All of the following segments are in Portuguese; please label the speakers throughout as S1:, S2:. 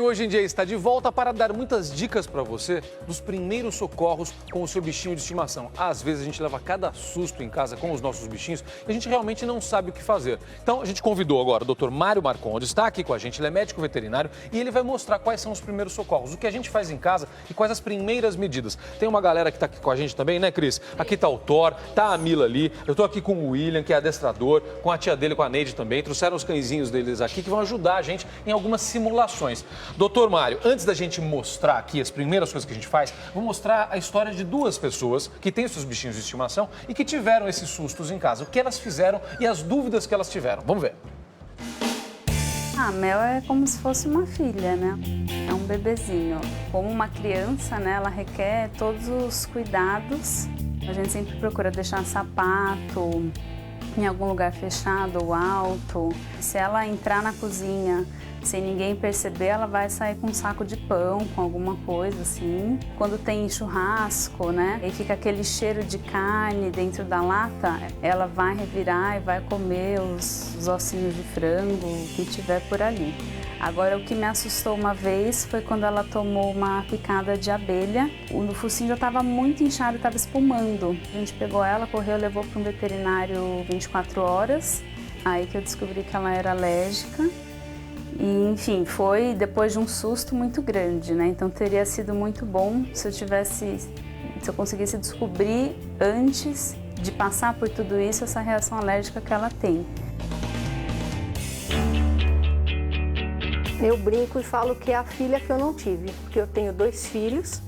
S1: Hoje em dia está de volta para dar muitas dicas para você dos primeiros socorros com o seu bichinho de estimação. Às vezes a gente leva cada susto em casa com os nossos bichinhos e a gente realmente não sabe o que fazer. Então a gente convidou agora o Dr. Mário Marcondes, está aqui com a gente, ele é médico veterinário e ele vai mostrar quais são os primeiros socorros, o que a gente faz em casa e quais as primeiras medidas. Tem uma galera que está aqui com a gente também, né, Cris? Aqui está o Thor, está a Mila ali, eu estou aqui com o William, que é adestrador, com a tia dele, com a Neide também, trouxeram os cãezinhos deles aqui que vão ajudar a gente em algumas simulações. Doutor Mário, antes da gente mostrar aqui as primeiras coisas que a gente faz, vou mostrar a história de duas pessoas que têm seus bichinhos de estimação e que tiveram esses sustos em casa. O que elas fizeram e as dúvidas que elas tiveram. Vamos ver.
S2: A Mel é como se fosse uma filha, né? É um bebezinho. Como uma criança, né? Ela requer todos os cuidados. A gente sempre procura deixar sapato em algum lugar fechado ou alto. Se ela entrar na cozinha sem ninguém perceber, ela vai sair com um saco de pão, com alguma coisa assim. Quando tem churrasco, né, e fica aquele cheiro de carne dentro da lata, ela vai revirar e vai comer os ossinhos de frango, o que tiver por ali. Agora, o que me assustou uma vez foi quando ela tomou uma picada de abelha. O focinho já estava muito inchado, estava espumando. A gente pegou ela, correu, levou para um veterinário 24 horas. Aí que eu descobri que ela era alérgica. E, enfim, foi depois de um susto muito grande, né? Então teria sido muito bom se eu conseguisse descobrir antes de passar por tudo isso essa reação alérgica que ela tem.
S3: Eu brinco e falo que é a filha que eu não tive, porque eu tenho 2 filhos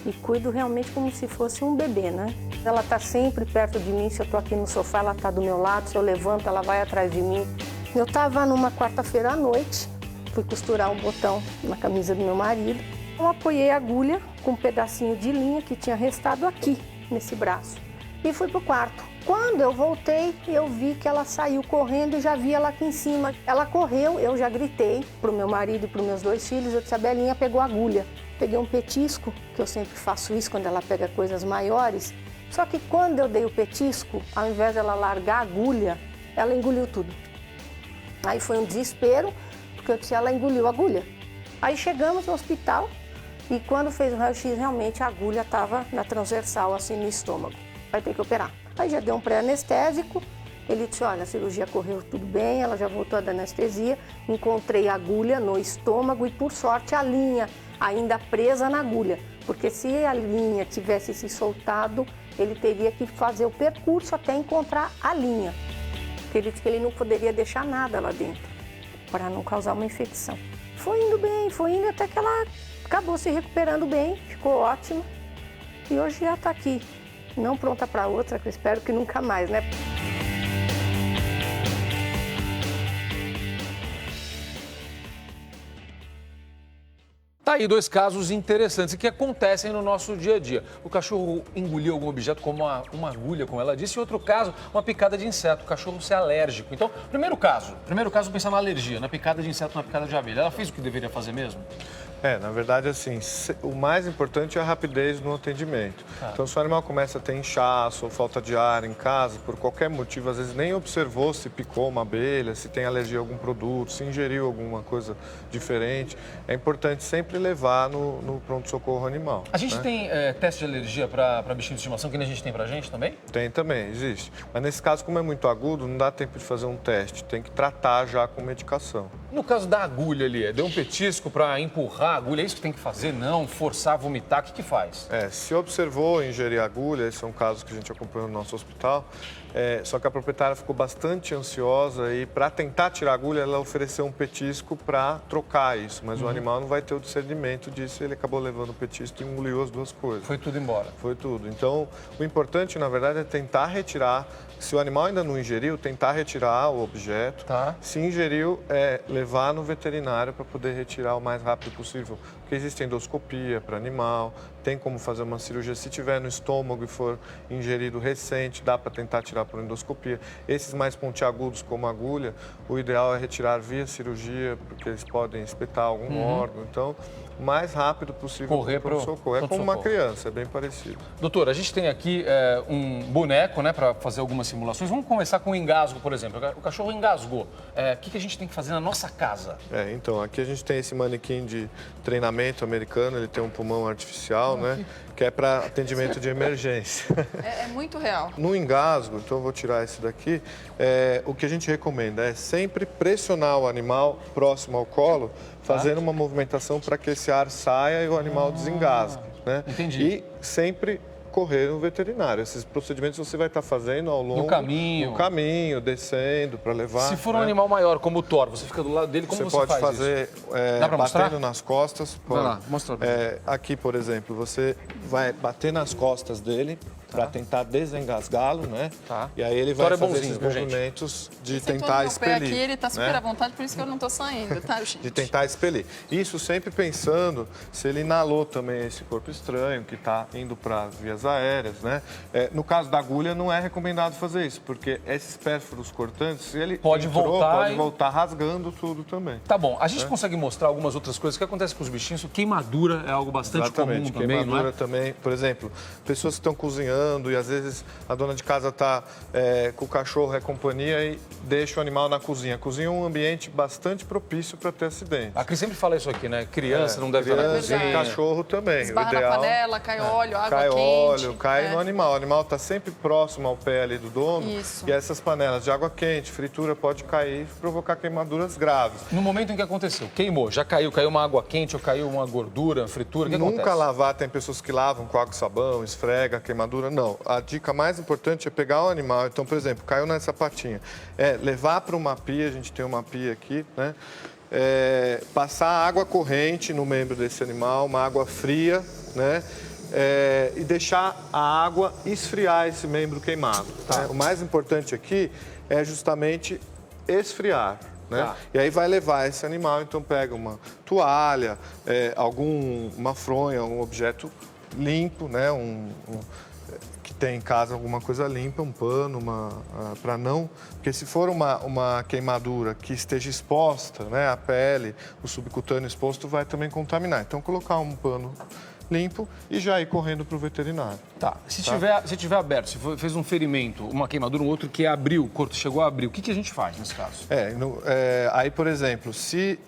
S3: e cuido realmente como se fosse um bebê, né? Ela está sempre perto de mim, se eu estou aqui no sofá, ela está do meu lado, se eu levanto, ela vai atrás de mim. Eu estava numa quarta-feira à noite, fui costurar um botão na camisa do meu marido. Eu apoiei a agulha com um pedacinho de linha que tinha restado aqui, nesse braço, e fui pro quarto. Quando eu voltei, eu vi que ela saiu correndo e já vi ela aqui em cima. Ela correu, eu já gritei pro meu marido e pros meus 2 filhos, eu disse, a Belinha pegou a agulha. Peguei um petisco, que eu sempre faço isso quando ela pega coisas maiores, só que quando eu dei o petisco, ao invés dela largar a agulha, ela engoliu tudo. Aí foi um desespero, porque eu disse, ela engoliu a agulha. Aí chegamos no hospital e quando fez o raio-x, realmente a agulha estava na transversal, assim, no estômago. Vai ter que operar. Aí já deu um pré-anestésico, ele disse, olha, a cirurgia correu tudo bem, ela já voltou da anestesia, encontrei a agulha no estômago e, por sorte, a linha ainda presa na agulha, porque se a linha tivesse se soltado, ele teria que fazer o percurso até encontrar a linha. Porque ele disse que ele não poderia deixar nada lá dentro, para não causar uma infecção. Foi indo até que ela acabou se recuperando bem, ficou ótima. E hoje já está aqui, não pronta para outra, que eu espero que nunca mais, né?
S1: Tá aí 2 casos interessantes que acontecem no nosso dia a dia. O cachorro engoliu algum objeto, como uma agulha, como ela disse, e outro caso, uma picada de inseto, o cachorro ser alérgico. Então, primeiro caso, pensar na alergia, na picada de inseto, na picada de abelha. Ela fez o que deveria fazer mesmo?
S4: Na verdade, assim, o mais importante é a rapidez no atendimento. Então, se o animal começa a ter inchaço ou falta de ar em casa, por qualquer motivo, às vezes nem observou se picou uma abelha, se tem alergia a algum produto, se ingeriu alguma coisa diferente, é importante sempre levar no pronto-socorro animal.
S1: A gente tem teste de alergia para bichinho de estimação, que nem a gente tem pra gente também?
S4: Tem também, existe. Mas nesse caso, como é muito agudo, não dá tempo de fazer um teste, tem que tratar já com medicação.
S1: No caso da agulha ali, deu um petisco para empurrar a agulha, é isso que tem que fazer? Não, forçar, vomitar, o que faz?
S4: Se observou ingerir agulha, esse é um caso que a gente acompanhou no nosso hospital, só que a proprietária ficou bastante ansiosa e para tentar tirar a agulha, ela ofereceu um petisco para trocar isso, mas o animal não vai ter o discernimento disso, ele acabou levando o petisco e engoliu as 2 coisas.
S1: Foi tudo embora?
S4: Foi tudo. Então, o importante, na verdade, é tentar retirar. Se o animal ainda não ingeriu, tentar retirar o objeto.
S1: Tá.
S4: Se ingeriu, levar no veterinário para poder retirar o mais rápido possível. Porque existe endoscopia para animal, tem como fazer uma cirurgia. Se tiver no estômago e for ingerido recente, dá para tentar tirar por endoscopia. Esses mais pontiagudos, como a agulha, o ideal é retirar via cirurgia, porque eles podem espetar algum órgão. Então, o mais rápido possível
S1: correr
S4: para o socorro. É como uma criança, é bem parecido.
S1: Doutor, a gente tem aqui um boneco, né, para fazer algumas simulações. Vamos começar com o engasgo, por exemplo. O cachorro engasgou. O que a gente tem que fazer na nossa nessa casa?
S4: Então, aqui a gente tem esse manequim de treinamento americano, ele tem um pulmão artificial, né? Que é para atendimento de emergência.
S5: É muito real.
S4: No engasgo, então eu vou tirar esse daqui, o que a gente recomenda é sempre pressionar o animal próximo ao colo, fazendo uma movimentação para que esse ar saia e o animal desengasgue, né?
S1: Entendi.
S4: E sempre correr no veterinário. Esses procedimentos você vai estar fazendo ao longo...
S1: No caminho.
S4: No caminho, descendo para levar.
S1: Se for um animal maior, como o Thor, você fica do lado dele, como você
S4: pode
S1: faz
S4: fazer
S1: isso? Dá pra mostrar?
S4: batendo nas costas.
S1: Vai lá, mostra pra mim.
S4: Aqui, por exemplo, você vai bater nas costas dele para tentar desengasgá-lo, né?
S1: Tá.
S4: E aí ele vai
S1: Thor é
S4: fazer
S1: bonzinho,
S4: esses
S1: viu, gente?
S4: movimentos de
S5: Sentou
S4: tentar
S5: no meu pé
S4: expelir.
S5: aqui, ele tá super
S4: né?
S5: à vontade, por isso que eu não tô saindo, tá, gente?
S4: De tentar expelir. Isso sempre pensando se ele inalou também esse corpo estranho que está indo para as vias aéreas, né? No caso da agulha, não é recomendado fazer isso, porque esses pérfuros cortantes, se ele
S1: Pode voltar
S4: rasgando tudo também.
S1: Tá bom, a gente consegue mostrar algumas outras coisas. O que acontece com os bichinhos? Queimadura é algo bastante comum também,
S4: queimadura
S1: não é?
S4: também. Por exemplo, pessoas que estão cozinhando e às vezes a dona de casa está com o cachorro, é companhia e deixa o animal na cozinha. A cozinha é um ambiente bastante propício para ter acidente.
S1: A Cris sempre fala isso aqui, né? Criança não deve estar na
S4: Criança
S1: cozinha.
S4: e cachorro também.
S5: Esbarra
S4: o ideal,
S5: na panela, cai óleo, água
S4: cai
S5: quente.
S4: óleo, cai no animal. O animal está sempre próximo ao pé ali do dono.
S5: Isso.
S4: E essas panelas de água quente, fritura, pode cair e provocar queimaduras graves.
S1: No momento em que aconteceu, queimou, já caiu uma água quente ou caiu uma gordura, fritura, o que
S4: Nunca
S1: acontece?
S4: lavar, tem pessoas que lavam com água e sabão, esfrega, queimadura. Não, a dica mais importante é pegar o animal. Então, por exemplo, caiu nessa patinha. Levar para uma pia, a gente tem uma pia aqui, né? Passar água corrente no membro desse animal, uma água fria, né? E deixar a água esfriar esse membro queimado.
S1: Tá.
S4: Né? O mais importante aqui é justamente esfriar. Né?
S1: Tá.
S4: E aí vai levar esse animal, então pega uma toalha, uma fronha, um objeto limpo, né? Que tem em casa alguma coisa limpa, um pano, para não... Porque se for uma queimadura que esteja exposta, né, a pele, o subcutâneo exposto, vai também contaminar. Então, colocar um pano limpo e já ir correndo para o veterinário.
S1: Tá. Se tiver aberto, se fez um ferimento, uma queimadura, um outro que abriu, chegou a abrir, o que a gente faz nesse caso?
S4: Aí, por exemplo, se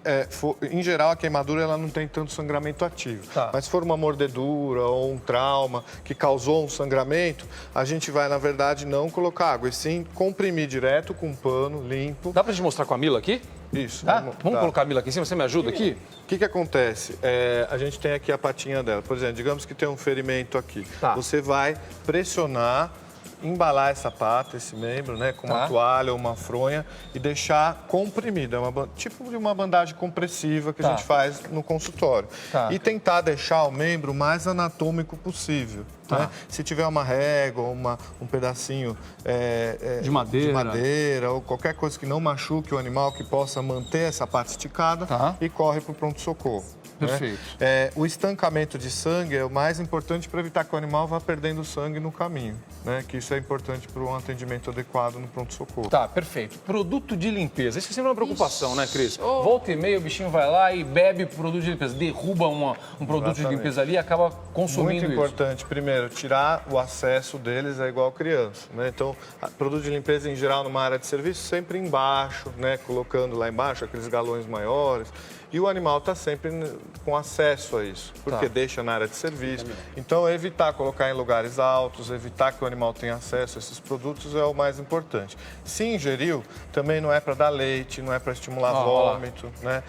S4: em geral a queimadura ela não tem tanto sangramento ativo,
S1: Tá.
S4: mas se for uma mordedura ou um trauma que causou um sangramento, a gente vai, na verdade, não colocar água, e sim comprimir direto com um pano limpo.
S1: Dá pra gente mostrar com a Mila aqui?
S4: Isso.
S1: Tá? Vamos colocar a Mila aqui em cima, você me ajuda aqui?
S4: O que acontece? A gente tem aqui a patinha dela. Por exemplo, digamos que tem um ferimento aqui.
S1: Tá.
S4: Você vai pressionar, embalar essa pata, esse membro, né, com uma toalha ou uma fronha e deixar comprimido. É tipo de uma bandagem compressiva que a gente faz no consultório.
S1: Tá.
S4: E tentar deixar o membro o mais anatômico possível.
S1: Tá.
S4: Né? Se tiver uma régua, um pedacinho
S1: De madeira.
S4: ou qualquer coisa que não machuque o animal, que possa manter essa pata esticada,
S1: Tá.
S4: e corre para o pronto-socorro.
S1: Perfeito.
S4: Né? O estancamento de sangue é o mais importante para evitar que o animal vá perdendo sangue no caminho, né? Que isso é importante para um atendimento adequado no pronto-socorro.
S1: Tá, perfeito. Produto de limpeza. Isso é sempre uma preocupação, né, Cris?
S5: Oh.
S1: Volta e meia, o bichinho vai lá e bebe produto de limpeza, derruba um produto de
S4: Exatamente.
S1: limpeza ali e acaba consumindo
S4: Muito
S1: isso.
S4: importante, primeiro, tirar o acesso deles é igual criança, né? Então, produto de limpeza em geral numa área de serviço sempre embaixo, né? Colocando lá embaixo aqueles galões maiores. E o animal está sempre com acesso a isso, porque deixa na área de serviço. Então, evitar colocar em lugares altos, evitar que o animal tenha acesso a esses produtos é o mais importante. Se ingeriu, também não é para dar leite, não é para estimular vômito, né?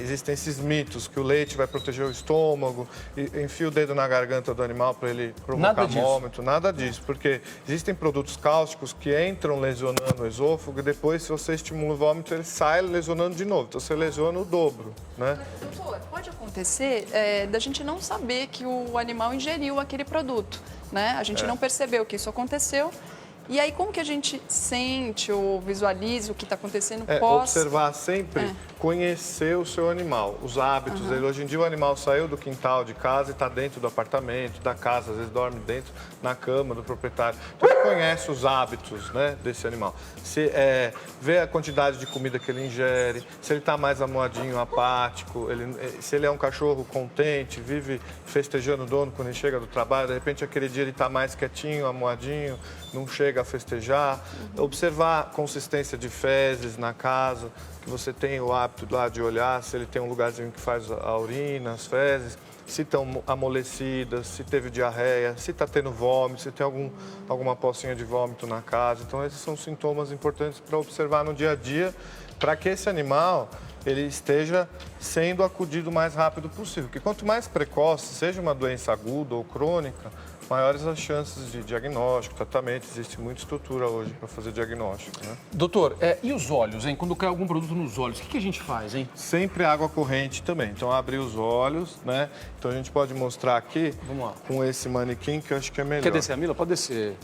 S4: Existem esses mitos que o leite vai proteger o estômago, enfia o dedo na garganta do animal para ele provocar vômito, nada disso, porque existem produtos cáusticos que entram lesionando o esôfago e depois, se você estimula o vômito, ele sai lesionando de novo. Então, você lesiona o dobro. Né?
S5: Doutor, pode acontecer da gente não saber que o animal ingeriu aquele produto, né? A gente não percebeu que isso aconteceu. E aí, como que a gente sente ou visualiza o que está acontecendo pós...
S4: Observar sempre, conhecer o seu animal, os hábitos dele. Hoje em dia, o animal saiu do quintal de casa e está dentro do apartamento, da casa, às vezes dorme dentro, na cama do proprietário. Então, ele conhece os hábitos, né, desse animal. Vê a quantidade de comida que ele ingere, se ele está mais amuadinho, apático, se ele é um cachorro contente, vive festejando o dono quando ele chega do trabalho, de repente, aquele dia ele está mais quietinho, amuadinho, não chega a festejar. Observar a consistência de fezes na casa, que você tem o hábito lá de olhar se ele tem um lugarzinho que faz a urina, as fezes, se estão amolecidas, se teve diarreia, se está tendo vômito, se tem alguma pocinha de vômito na casa. Então, esses são sintomas importantes para observar no dia a dia, para que esse animal ele esteja sendo acudido o mais rápido possível. Porque quanto mais precoce, seja uma doença aguda ou crônica, maiores as chances de diagnóstico, tratamento. Existe muita estrutura hoje para fazer diagnóstico, né?
S1: Doutor, e os olhos, hein? Quando cai algum produto nos olhos, o que a gente faz, hein?
S4: Sempre água corrente também. Então, abrir os olhos, né? Então, a gente pode mostrar aqui
S1: Vamos lá.
S4: com esse manequim que eu acho que é melhor.
S1: Quer descer a Mila? Pode descer.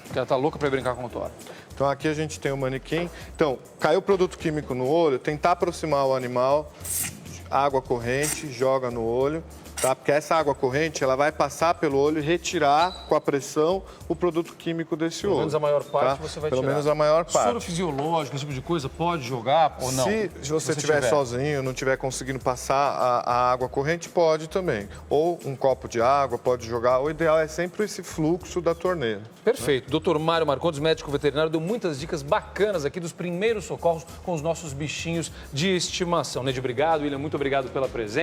S1: Porque ela tá louca para brincar com o Tora.
S4: Então, aqui a gente tem o manequim. Então, caiu produto químico no olho, tentar aproximar o animal, água corrente, joga no olho. Tá? Porque essa água corrente ela vai passar pelo olho e retirar com a pressão o produto químico desse olho.
S1: Pelo menos a maior parte
S4: tá?
S1: você vai
S4: Pelo
S1: tirar.
S4: menos a maior parte.
S1: Soro fisiológico, esse tipo de coisa, pode jogar ou não?
S4: Se você estiver sozinho, não estiver conseguindo passar a água corrente, pode também. Ou um copo de água, pode jogar. O ideal é sempre esse fluxo da torneira.
S1: Perfeito. Doutor Mário Marcondes, médico veterinário, deu muitas dicas bacanas aqui dos primeiros socorros com os nossos bichinhos de estimação. Neide, obrigado. William, muito obrigado pela presença.